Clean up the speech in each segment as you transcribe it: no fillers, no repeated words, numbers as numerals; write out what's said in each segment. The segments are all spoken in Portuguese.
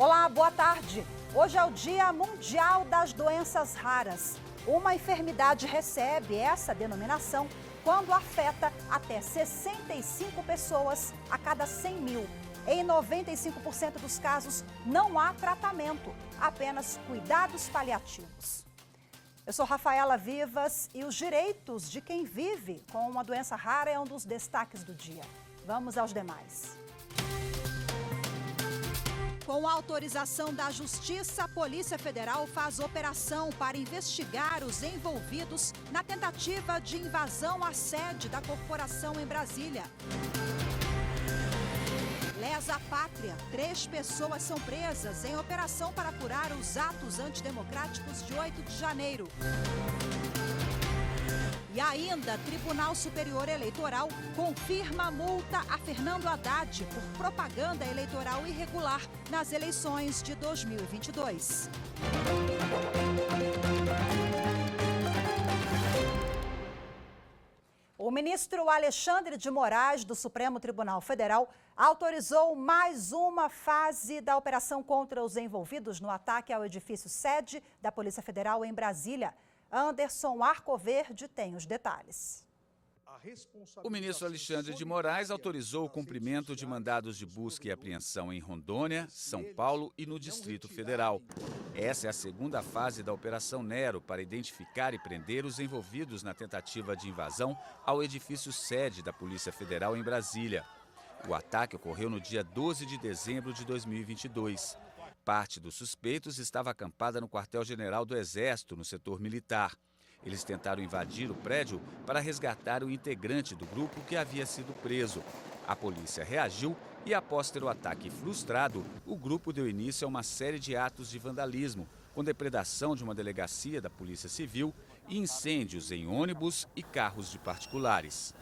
Olá, boa tarde. Hoje é o Dia Mundial das Doenças Raras. Uma enfermidade recebe essa denominação quando afeta até 65 pessoas a cada 100 mil. Em 95% dos casos, não há tratamento, apenas cuidados paliativos. Eu sou Rafaela Vivas e os direitos de quem vive com uma doença rara é um dos destaques do dia. Vamos aos demais. Com a autorização da Justiça, a Polícia Federal faz operação para investigar os envolvidos na tentativa de invasão à sede da corporação em Brasília. Lesa Pátria. 3 pessoas são presas em operação para apurar os atos antidemocráticos de 8 de janeiro. E ainda, Tribunal Superior Eleitoral confirma a multa a Fernando Haddad por propaganda eleitoral irregular nas eleições de 2022. O ministro Alexandre de Moraes, do Supremo Tribunal Federal, autorizou mais uma fase da operação contra os envolvidos no ataque ao edifício sede da Polícia Federal em Brasília. Anderson Arcoverde tem os detalhes. O ministro Alexandre de Moraes autorizou o cumprimento de mandados de busca e apreensão em Rondônia, São Paulo e no Distrito Federal. Essa é a segunda fase da Operação Nero para identificar e prender os envolvidos na tentativa de invasão ao edifício sede da Polícia Federal em Brasília. O ataque ocorreu no dia 12 de dezembro de 2022. Parte dos suspeitos estava acampada no quartel-general do Exército, no setor militar. Eles tentaram invadir o prédio para resgatar o integrante do grupo que havia sido preso. A polícia reagiu e, após ter o ataque frustrado, o grupo deu início a uma série de atos de vandalismo, com depredação de uma delegacia da Polícia Civil e incêndios em ônibus e carros de particulares.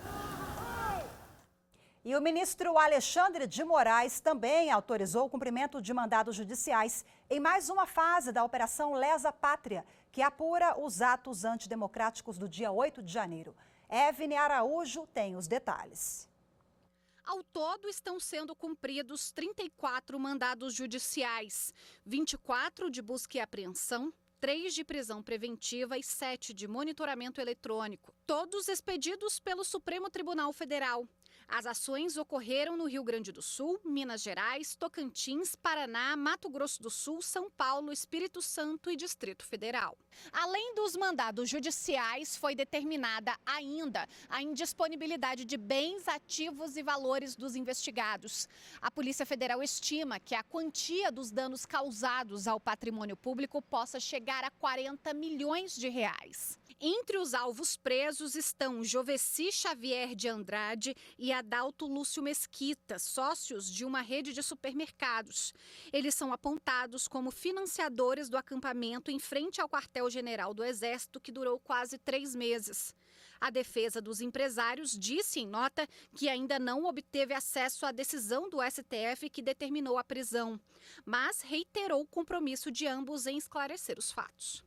E o ministro Alexandre de Moraes também autorizou o cumprimento de mandados judiciais em mais uma fase da Operação Lesa Pátria, que apura os atos antidemocráticos do dia 8 de janeiro. Evne Araújo tem os detalhes. Ao todo, estão sendo cumpridos 34 mandados judiciais, 24 de busca e apreensão, 3 de prisão preventiva e 7 de monitoramento eletrônico, todos expedidos pelo Supremo Tribunal Federal. As ações ocorreram no Rio Grande do Sul, Minas Gerais, Tocantins, Paraná, Mato Grosso do Sul, São Paulo, Espírito Santo e Distrito Federal. Além dos mandados judiciais, foi determinada ainda a indisponibilidade de bens, ativos e valores dos investigados. A Polícia Federal estima que a quantia dos danos causados ao patrimônio público possa chegar a 40 milhões de reais. Entre os alvos presos estão Joveci Xavier de Andrade e Adalto Lúcio Mesquita, sócios de uma rede de supermercados. Eles são apontados como financiadores do acampamento em frente ao quartel-general do Exército, que durou quase 3 meses. A defesa dos empresários disse em nota que ainda não obteve acesso à decisão do STF que determinou a prisão, mas reiterou o compromisso de ambos em esclarecer os fatos.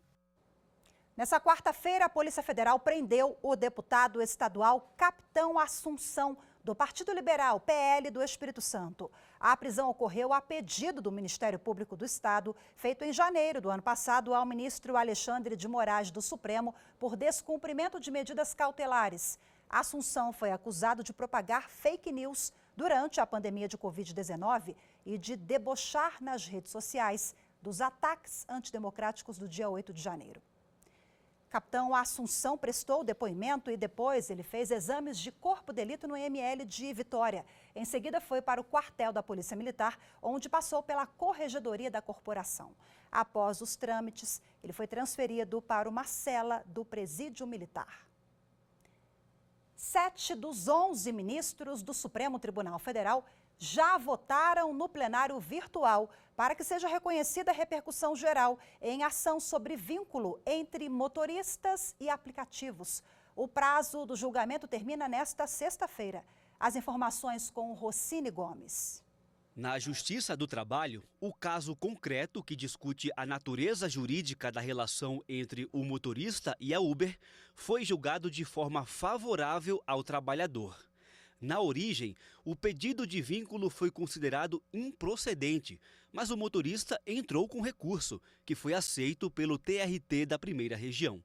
Nessa quarta-feira, a Polícia Federal prendeu o deputado estadual Capitão Assunção, do Partido Liberal, PL do Espírito Santo. A prisão ocorreu a pedido do Ministério Público do Estado, feito em janeiro do ano passado ao ministro Alexandre de Moraes do Supremo por descumprimento de medidas cautelares. Assunção foi acusado de propagar fake news durante a pandemia de Covid-19 e de debochar nas redes sociais dos ataques antidemocráticos do dia 8 de janeiro. Capitão Assunção prestou depoimento e depois ele fez exames de corpo de delito no IML de Vitória. Em seguida foi para o quartel da Polícia Militar, onde passou pela corregedoria da corporação. Após os trâmites, ele foi transferido para uma cela do Presídio Militar. 7 dos 11 ministros do Supremo Tribunal Federal já votaram no plenário virtual para que seja reconhecida a repercussão geral em ação sobre vínculo entre motoristas e aplicativos. O prazo do julgamento termina nesta sexta-feira. As informações com Rossini Gomes. Na Justiça do Trabalho, o caso concreto que discute a natureza jurídica da relação entre o motorista e a Uber foi julgado de forma favorável ao trabalhador. Na origem, o pedido de vínculo foi considerado improcedente, mas o motorista entrou com recurso, que foi aceito pelo TRT da Primeira Região.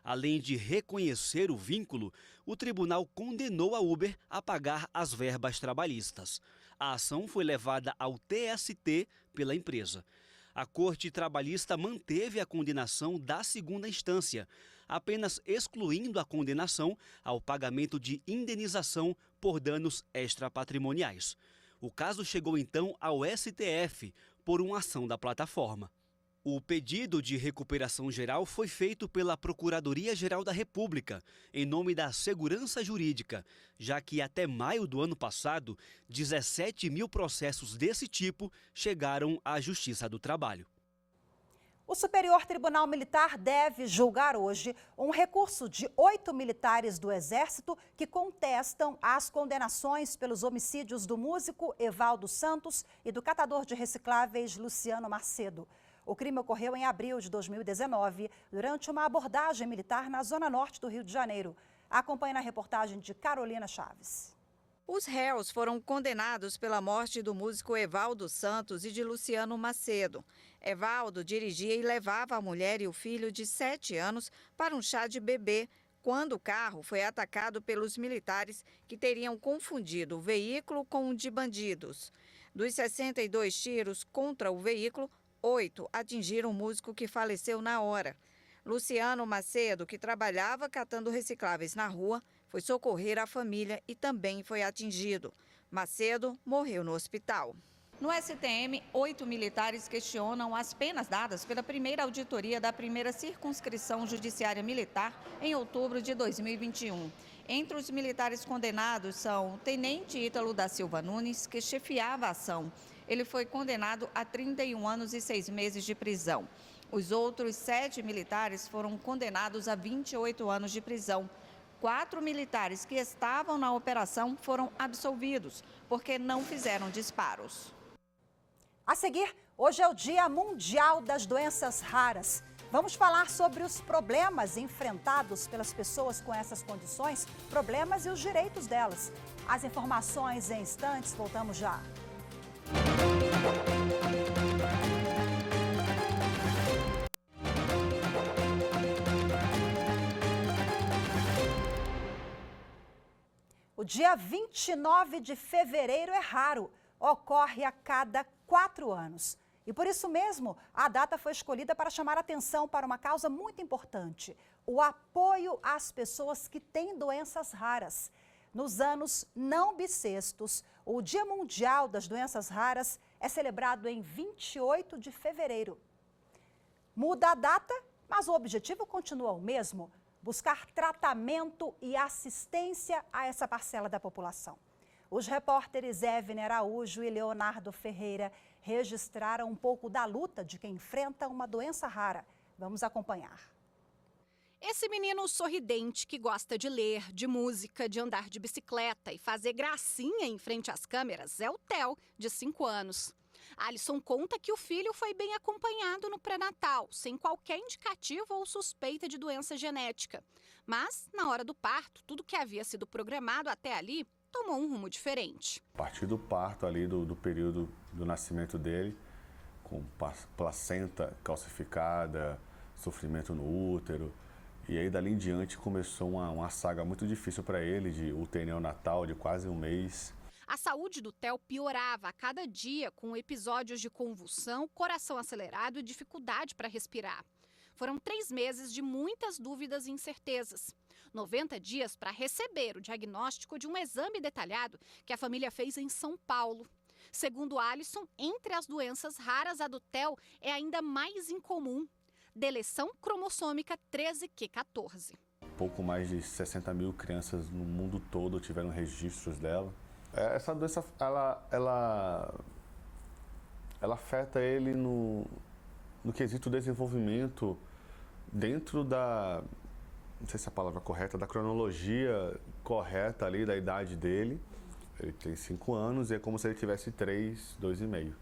Além de reconhecer o vínculo, o tribunal condenou a Uber a pagar as verbas trabalhistas. A ação foi levada ao TST pela empresa. A Corte Trabalhista manteve a condenação da segunda instância, apenas excluindo a condenação ao pagamento de indenização por danos extrapatrimoniais. O caso chegou então ao STF por uma ação da plataforma. O pedido de recuperação geral foi feito pela Procuradoria-Geral da República, em nome da Segurança Jurídica, já que até maio do ano passado, 17 mil processos desse tipo chegaram à Justiça do Trabalho. O Superior Tribunal Militar deve julgar hoje um recurso de 8 militares do Exército que contestam as condenações pelos homicídios do músico Evaldo Santos e do catador de recicláveis Luciano Macedo. O crime ocorreu em abril de 2019, durante uma abordagem militar na zona norte do Rio de Janeiro. Acompanhe na reportagem de Carolina Chaves. Os réus foram condenados pela morte do músico Evaldo Santos e de Luciano Macedo. Evaldo dirigia e levava a mulher e o filho de 7 anos para um chá de bebê, quando o carro foi atacado pelos militares que teriam confundido o veículo com um de bandidos. Dos 62 tiros contra o veículo, 8 atingiram o músico, que faleceu na hora. Luciano Macedo, que trabalhava catando recicláveis na rua, foi socorrer a família e também foi atingido. Macedo morreu no hospital. No STM, 8 militares questionam as penas dadas pela primeira auditoria da primeira circunscrição judiciária militar em outubro de 2021. Entre os militares condenados são o tenente Ítalo da Silva Nunes, que chefiava a ação. Ele foi condenado a 31 anos e 6 meses de prisão. Os outros 7 militares foram condenados a 28 anos de prisão. 4 militares que estavam na operação foram absolvidos, porque não fizeram disparos. A seguir, hoje é o Dia Mundial das Doenças Raras. Vamos falar sobre os problemas enfrentados pelas pessoas com essas condições, problemas e os direitos delas. As informações em instantes, voltamos já. O dia 29 de fevereiro é raro, ocorre a cada 4 anos. E por isso mesmo, a data foi escolhida para chamar atenção para uma causa muito importante: o apoio às pessoas que têm doenças raras. Nos anos não bissextos, o Dia Mundial das Doenças Raras é celebrado em 28 de fevereiro. Muda a data, mas o objetivo continua o mesmo: buscar tratamento e assistência a essa parcela da população. Os repórteres Evne Araújo e Leonardo Ferreira registraram um pouco da luta de quem enfrenta uma doença rara. Vamos acompanhar. Esse menino sorridente que gosta de ler, de música, de andar de bicicleta e fazer gracinha em frente às câmeras é o Theo, de 5 anos. Alisson conta que o filho foi bem acompanhado no pré-natal, sem qualquer indicativo ou suspeita de doença genética. Mas, na hora do parto, tudo que havia sido programado até ali tomou um rumo diferente. A partir do parto ali, do período do nascimento dele, com placenta calcificada, sofrimento no útero, e aí dali em diante começou uma saga muito difícil para ele, de UTI neonatal de quase um mês. A saúde do Theo piorava a cada dia, com episódios de convulsão, coração acelerado e dificuldade para respirar. Foram 3 meses de muitas dúvidas e incertezas. 90 dias para receber o diagnóstico de um exame detalhado que a família fez em São Paulo. Segundo Alisson, entre as doenças raras, a do Theo é ainda mais incomum: deleção cromossômica 13q14. Pouco mais de 60 mil crianças no mundo todo tiveram registros dela. Essa doença, ela afeta ele no quesito desenvolvimento dentro da, não sei se é a palavra correta, da cronologia correta ali da idade dele. Ele tem 5 anos e é como se ele tivesse 3, 2,5.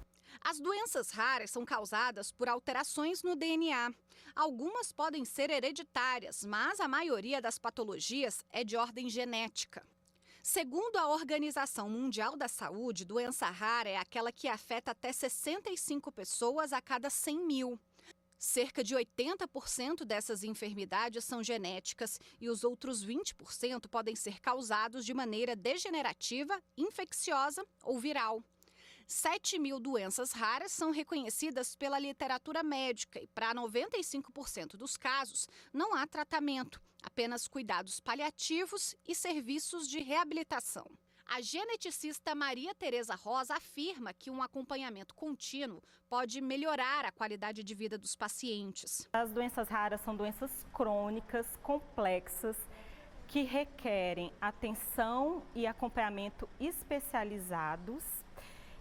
As doenças raras são causadas por alterações no DNA. Algumas podem ser hereditárias, mas a maioria das patologias é de ordem genética. Segundo a Organização Mundial da Saúde, doença rara é aquela que afeta até 65 pessoas a cada 100 mil. Cerca de 80% dessas enfermidades são genéticas e os outros 20% podem ser causados de maneira degenerativa, infecciosa ou viral. 7 mil doenças raras são reconhecidas pela literatura médica e, para 95% dos casos, não há tratamento, apenas cuidados paliativos e serviços de reabilitação. A geneticista Maria Tereza Rosa afirma que um acompanhamento contínuo pode melhorar a qualidade de vida dos pacientes. As doenças raras são doenças crônicas, complexas, que requerem atenção e acompanhamento especializados.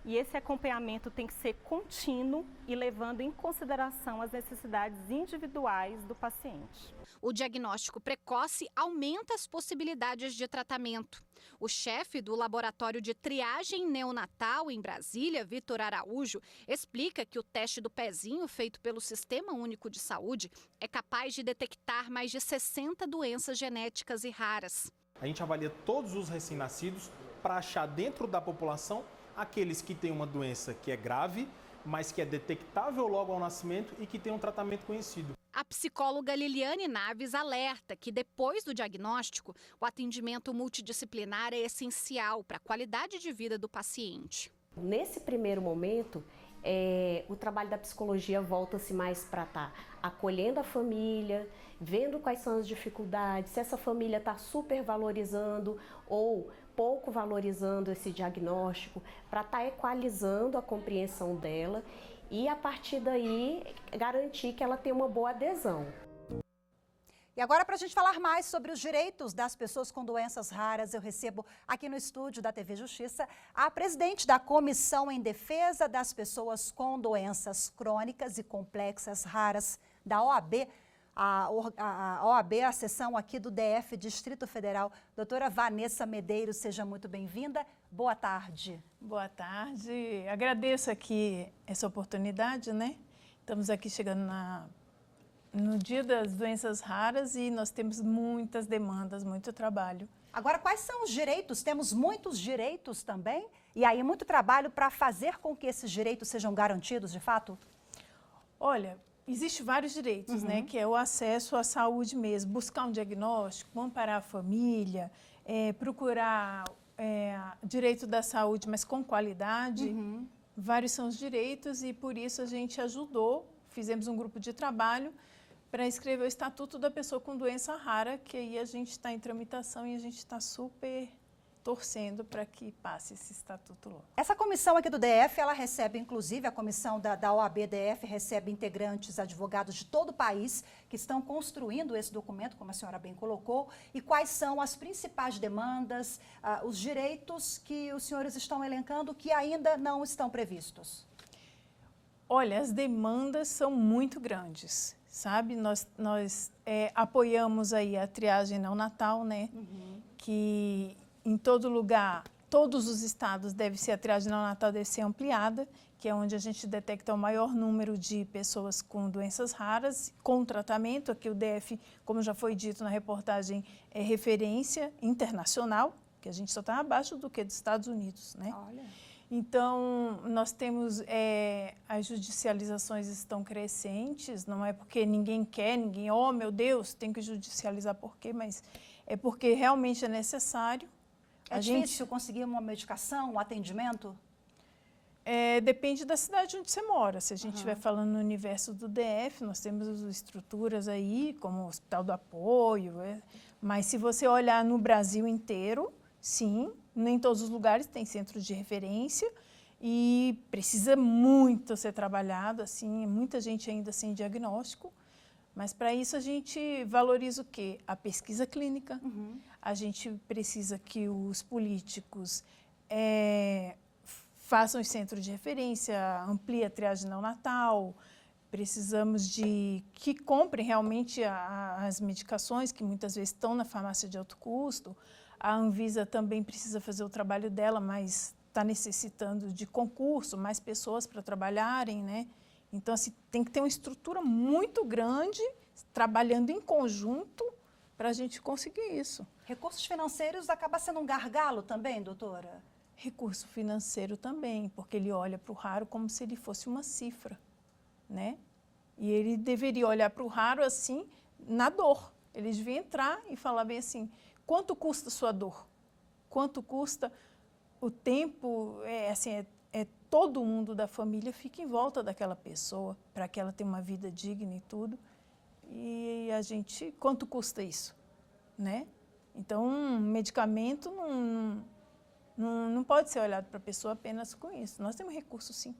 E esse acompanhamento tem que ser contínuo e levando em consideração as necessidades individuais do paciente. O diagnóstico precoce aumenta as possibilidades de tratamento. O chefe do Laboratório de Triagem Neonatal em Brasília, Vitor Araújo, explica que o teste do pezinho feito pelo Sistema Único de Saúde é capaz de detectar mais de 60 doenças genéticas e raras. A gente avalia todos os recém-nascidos para achar dentro da população aqueles que têm uma doença que é grave, mas que é detectável logo ao nascimento e que tem um tratamento conhecido. A psicóloga Liliane Naves alerta que, depois do diagnóstico, o atendimento multidisciplinar é essencial para a qualidade de vida do paciente. Nesse primeiro momento, o trabalho da psicologia volta-se mais para estar acolhendo a família, vendo quais são as dificuldades, se essa família está supervalorizando ou pouco valorizando esse diagnóstico, para estar equalizando a compreensão dela e, a partir daí, garantir que ela tenha uma boa adesão. E agora, para a gente falar mais sobre os direitos das pessoas com doenças raras, eu recebo aqui no estúdio da TV Justiça a presidente da Comissão em Defesa das Pessoas com Doenças Crônicas e Complexas Raras da OAB, a OAB, a seção aqui do DF, Distrito Federal. Doutora Vanessa Medeiros, seja muito bem-vinda. Boa tarde. Boa tarde. Agradeço aqui essa oportunidade, né? Estamos aqui chegando no Dia das Doenças Raras e nós temos muitas demandas, muito trabalho. Agora, quais são os direitos? Temos muitos direitos também? E aí, muito trabalho para fazer com que esses direitos sejam garantidos, de fato? Olha, existem vários direitos, né? Que é o acesso à saúde mesmo, buscar um diagnóstico, amparar a família, procurar direito da saúde, mas com qualidade. Vários são os direitos e por isso a gente ajudou, fizemos um grupo de trabalho para escrever o Estatuto da Pessoa com Doença Rara, que aí a gente está em tramitação e a gente está super torcendo para que passe esse estatuto logo. Essa comissão aqui do DF, ela recebe, inclusive, a comissão da OAB-DF recebe integrantes, advogados de todo o país que estão construindo esse documento, como a senhora bem colocou, e quais são as principais demandas, os direitos que os senhores estão elencando que ainda não estão previstos? Olha, as demandas são muito grandes, sabe? Nós apoiamos aí a triagem neonatal, né? Que em todo lugar, todos os estados a triagem neonatal deve ser ampliada, que é onde a gente detecta o maior número de pessoas com doenças raras, com tratamento. Aqui o DF, como já foi dito na reportagem, é referência internacional, que a gente só está abaixo do que dos Estados Unidos, né? Olha. Então, nós temos, as judicializações estão crescentes, não é porque ninguém quer, oh meu Deus, tem que judicializar por quê, mas é porque realmente é necessário. É difícil conseguir uma medicação, um atendimento? Depende da cidade onde você mora. Se a gente estiver falando no universo do DF, nós temos estruturas aí, como o Hospital do Apoio, mas se você olhar no Brasil inteiro, sim, nem todos os lugares têm centro de referência e precisa muito ser trabalhado, assim, muita gente ainda sem diagnóstico, mas para isso a gente valoriza o quê? A pesquisa clínica, a gente precisa que os políticos façam os centros de referência, ampliem a triagem neonatal, precisamos de que comprem realmente as medicações que muitas vezes estão na farmácia de alto custo. A Anvisa também precisa fazer o trabalho dela, mas está necessitando de concurso, mais pessoas para trabalharem, né? Então, assim, tem que ter uma estrutura muito grande, trabalhando em conjunto para a gente conseguir isso. Recursos financeiros acaba sendo um gargalo também, doutora? Recurso financeiro também, porque ele olha para o raro como se ele fosse uma cifra, né? E ele deveria olhar para o raro assim, na dor. Ele devia entrar e falar bem assim, quanto custa a sua dor? Quanto custa o tempo? Todo mundo da família fica em volta daquela pessoa para que ela tenha uma vida digna e tudo. E a gente, quanto custa isso, né? Então, medicamento não pode ser olhado para a pessoa apenas com isso. Nós temos recursos, sim.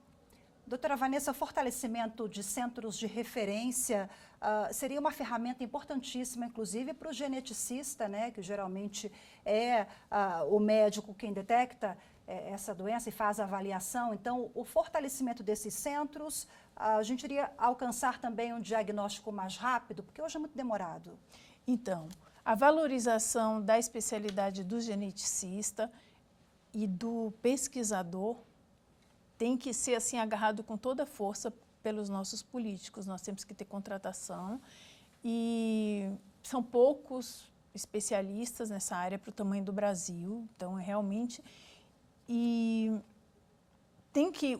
Doutora Vanessa, o fortalecimento de centros de referência seria uma ferramenta importantíssima, inclusive, para o geneticista, né, que geralmente é o médico quem detecta essa doença e faz a avaliação. Então, o fortalecimento desses centros, a gente iria alcançar também um diagnóstico mais rápido, porque hoje é muito demorado. Então, a valorização da especialidade do geneticista e do pesquisador tem que ser assim agarrado com toda a força pelos nossos políticos. Nós temos que ter contratação e são poucos especialistas nessa área para o tamanho do Brasil. Então, realmente... E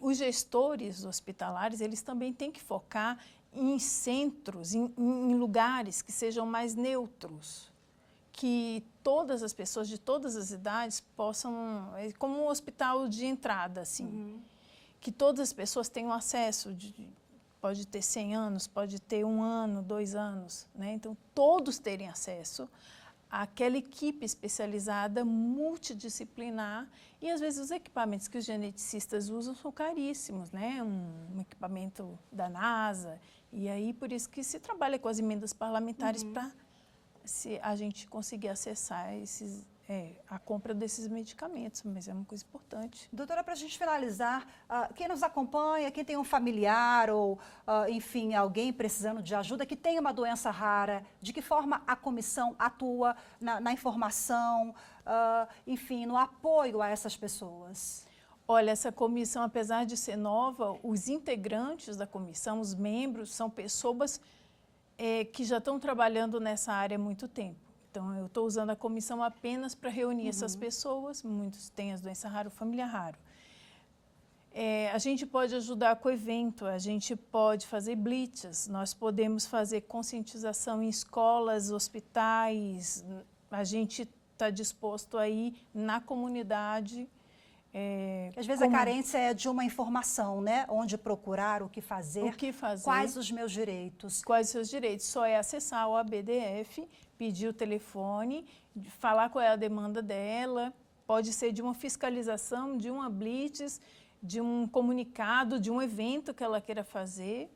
os gestores hospitalares, eles também têm que focar em centros, em lugares que sejam mais neutros, que todas as pessoas de todas as idades possam, como um hospital de entrada, assim, que todas as pessoas tenham acesso, pode ter 100 anos, pode ter 1 ano, 2 anos, né? Então, todos terem acesso àquela equipe especializada, multidisciplinar, e às vezes os equipamentos que os geneticistas usam são caríssimos, né? Um equipamento da NASA, e aí por isso que se trabalha com as emendas parlamentares para a gente conseguir acessar a compra desses medicamentos, mas é uma coisa importante. Doutora, para a gente finalizar, quem nos acompanha, quem tem um familiar ou, enfim, alguém precisando de ajuda, que tem uma doença rara, de que forma a comissão atua na informação, enfim, no apoio a essas pessoas? Olha, essa comissão, apesar de ser nova, os integrantes da comissão, os membros, são pessoas que já estão trabalhando nessa área há muito tempo. Então, eu estou usando a comissão apenas para reunir essas pessoas, muitos têm as doenças raras, família raro. A gente pode ajudar com o evento, a gente pode fazer blitz, nós podemos fazer conscientização em escolas, hospitais, a gente está disposto a ir na comunidade. Às vezes a carência é de uma informação, né? Onde procurar, o que fazer, quais os meus direitos. Quais os seus direitos, só é acessar o ABDF, pedir o telefone, falar qual é a demanda dela, pode ser de uma fiscalização, de uma blitz, de um comunicado, de um evento que ela queira fazer,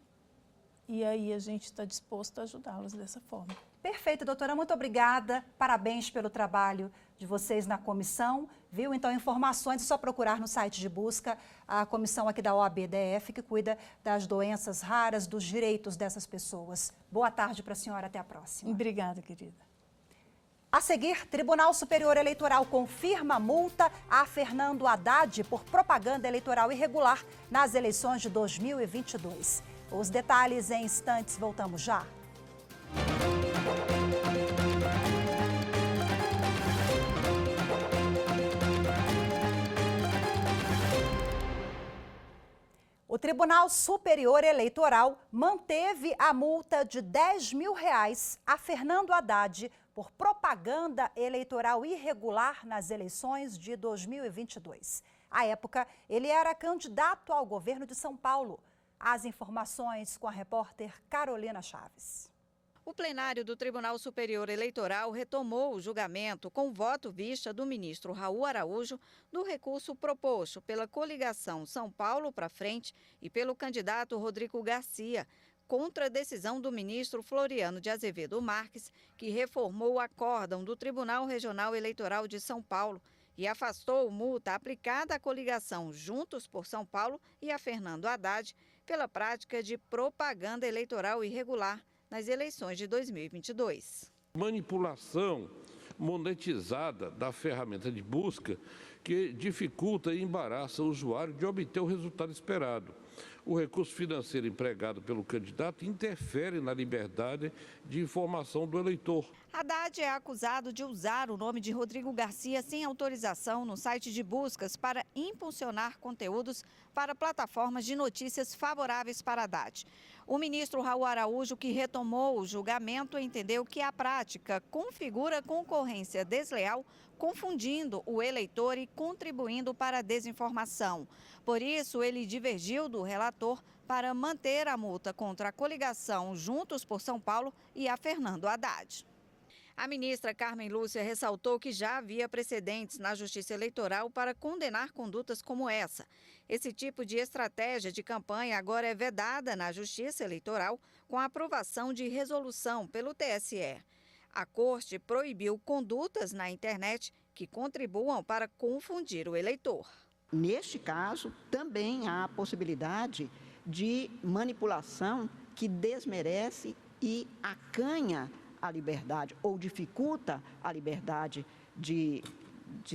e aí a gente está disposto a ajudá-los dessa forma. Perfeito, doutora, muito obrigada, parabéns pelo trabalho de vocês na comissão, viu? Então, informações é só procurar no site de busca a comissão aqui da OAB-DF, que cuida das doenças raras, dos direitos dessas pessoas. Boa tarde para a senhora, até a próxima. Obrigada, querida. A seguir, Tribunal Superior Eleitoral confirma multa a Fernando Haddad por propaganda eleitoral irregular nas eleições de 2022. Os detalhes em instantes, voltamos já. O Tribunal Superior Eleitoral manteve a multa de R$10 mil a Fernando Haddad por propaganda eleitoral irregular nas eleições de 2022. À época, ele era candidato ao governo de São Paulo. As informações com a repórter Carolina Chaves. O plenário do Tribunal Superior Eleitoral retomou o julgamento com voto vista do ministro Raul Araújo do recurso proposto pela coligação São Paulo para Frente e pelo candidato Rodrigo Garcia, contra a decisão do ministro Floriano de Azevedo Marques, que reformou o acórdão do Tribunal Regional Eleitoral de São Paulo e afastou multa aplicada à coligação Juntos por São Paulo e a Fernando Haddad pela prática de propaganda eleitoral irregular nas eleições de 2022. Manipulação monetizada da ferramenta de busca que dificulta e embaraça o usuário de obter o resultado esperado. o recurso financeiro empregado pelo candidato interfere na liberdade de informação do eleitor. Haddad é acusado de usar o nome de Rodrigo Garcia sem autorização no site de buscas para impulsionar conteúdos para plataformas de notícias favoráveis para Haddad. O ministro Raul Araújo, que retomou o julgamento, entendeu que a prática configura concorrência desleal, confundindo o eleitor e contribuindo para a desinformação. Por isso, ele divergiu do relator para manter a multa contra a coligação Juntos por São Paulo e a Fernando Haddad. A ministra Carmen Lúcia ressaltou que já havia precedentes na Justiça Eleitoral para condenar condutas como essa. Esse tipo de estratégia de campanha agora é vedada na Justiça Eleitoral com a aprovação de resolução pelo TSE. A Corte proibiu condutas na internet que contribuam para confundir o eleitor. Neste caso, também há a possibilidade de manipulação que desmerece e acanha a liberdade ou dificulta a liberdade de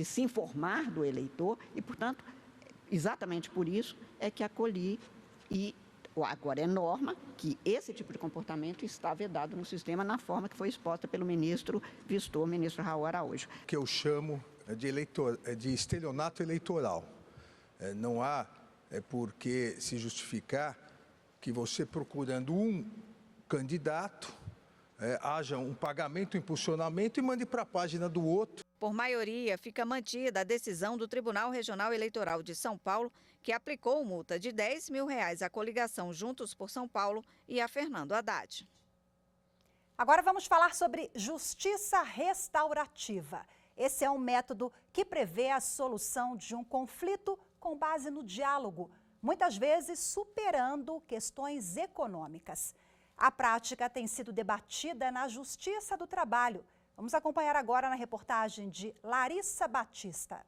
se informar do eleitor e, portanto, exatamente por isso é que acolhi e agora é norma que esse tipo de comportamento está vedado no sistema na forma que foi exposta pelo ministro Vistor, ministro Raul Araújo. Que eu chamo de estelionato eleitoral. Não há por que se justificar que você procurando um candidato haja um pagamento, um impulsionamento e mande para a página do outro. Por maioria, fica mantida a decisão do Tribunal Regional Eleitoral de São Paulo, que aplicou multa de R$10 mil à coligação Juntos por São Paulo e a Fernando Haddad. Agora vamos falar sobre justiça restaurativa. Esse é um método que prevê a solução de um conflito com base no diálogo, muitas vezes superando questões econômicas. A prática tem sido debatida na Justiça do Trabalho. Vamos acompanhar agora na reportagem de Larissa Batista.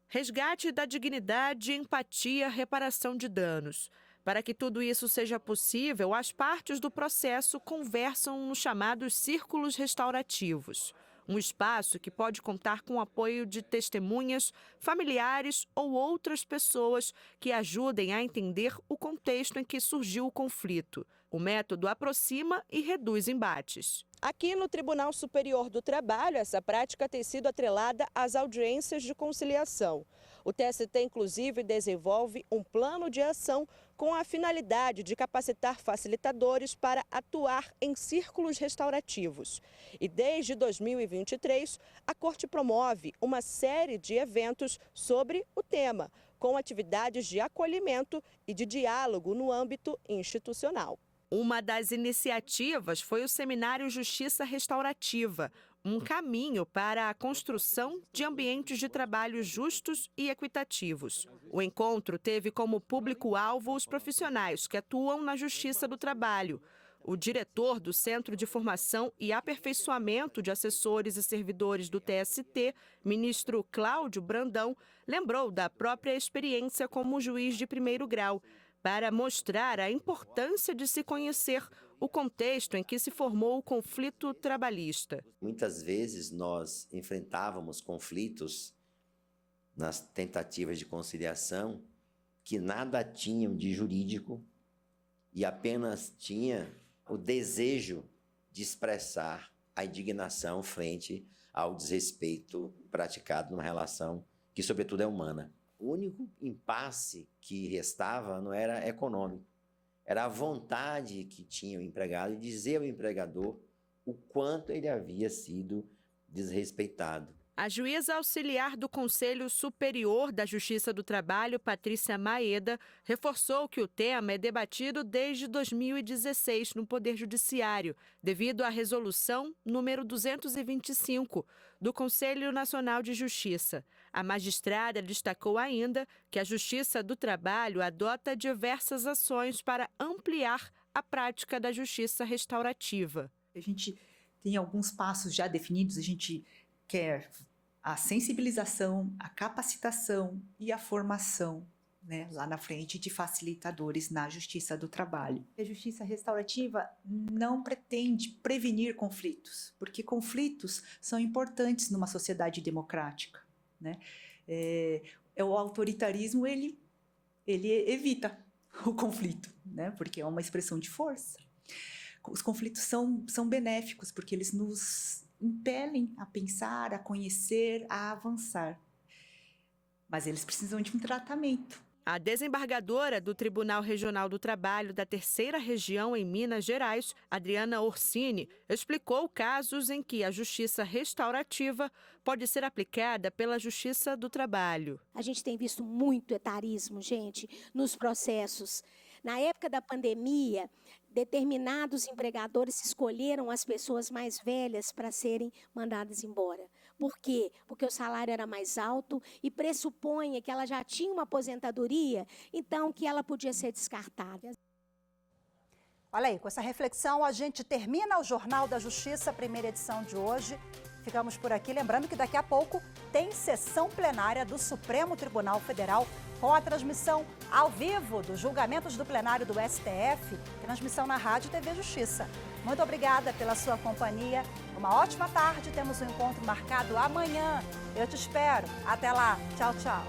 Resgate da dignidade, empatia, reparação de danos. Para que tudo isso seja possível, as partes do processo conversam nos chamados círculos restaurativos. Um espaço que pode contar com o apoio de testemunhas, familiares ou outras pessoas que ajudem a entender o contexto em que surgiu o conflito. O método aproxima e reduz embates. Aqui no Tribunal Superior do Trabalho, essa prática tem sido atrelada às audiências de conciliação. O TST, inclusive, desenvolve um plano de ação com a finalidade de capacitar facilitadores para atuar em círculos restaurativos. E desde 2023, a Corte promove uma série de eventos sobre o tema, com atividades de acolhimento e de diálogo no âmbito institucional. Uma das iniciativas foi o Seminário Justiça Restaurativa, um caminho para a construção de ambientes de trabalho justos e equitativos. O encontro teve como público-alvo os profissionais que atuam na Justiça do Trabalho. O diretor do Centro de Formação e Aperfeiçoamento de Assessores e Servidores do TST, ministro Cláudio Brandão, lembrou da própria experiência como juiz de primeiro grau, para mostrar a importância de se conhecer o contexto em que se formou o conflito trabalhista. Muitas vezes nós enfrentávamos conflitos nas tentativas de conciliação que nada tinham de jurídico e apenas tinha o desejo de expressar a indignação frente ao desrespeito praticado numa relação que, sobretudo, é humana. O único impasse que restava não era econômico, era a vontade que tinha o empregado de dizer ao empregador o quanto ele havia sido desrespeitado. A juíza auxiliar do Conselho Superior da Justiça do Trabalho, Patrícia Maeda, reforçou que o tema é debatido desde 2016 no Poder Judiciário, devido à resolução número 225 do Conselho Nacional de Justiça. A magistrada destacou ainda que a Justiça do Trabalho adota diversas ações para ampliar a prática da justiça restaurativa. A gente tem alguns passos já definidos, a gente quer a sensibilização, a capacitação e a formação, né, lá na frente de facilitadores na Justiça do Trabalho. A justiça restaurativa não pretende prevenir conflitos, porque conflitos são importantes numa sociedade democrática, né? O autoritarismo, ele ele evita o conflito, né? Porque é uma expressão de força. Os conflitos são benéficos, porque eles nos impelem a pensar, a conhecer, a avançar. Mas eles precisam de um tratamento. A desembargadora do Tribunal Regional do Trabalho da Terceira Região em Minas Gerais, Adriana Orsini, explicou casos em que a justiça restaurativa pode ser aplicada pela Justiça do Trabalho. A gente tem visto muito etarismo, gente, nos processos. Na época da pandemia, determinados empregadores escolheram as pessoas mais velhas para serem mandadas embora. Por quê? Porque o salário era mais alto e pressupunha que ela já tinha uma aposentadoria, então que ela podia ser descartada. Olha aí, com essa reflexão a gente termina o Jornal da Justiça, primeira edição de hoje. Ficamos por aqui, lembrando que daqui a pouco tem sessão plenária do Supremo Tribunal Federal com a transmissão ao vivo dos julgamentos do plenário do STF, transmissão na Rádio TV Justiça. Muito obrigada pela sua companhia. Uma ótima tarde, temos um encontro marcado amanhã. Eu te espero. Até lá. Tchau, tchau.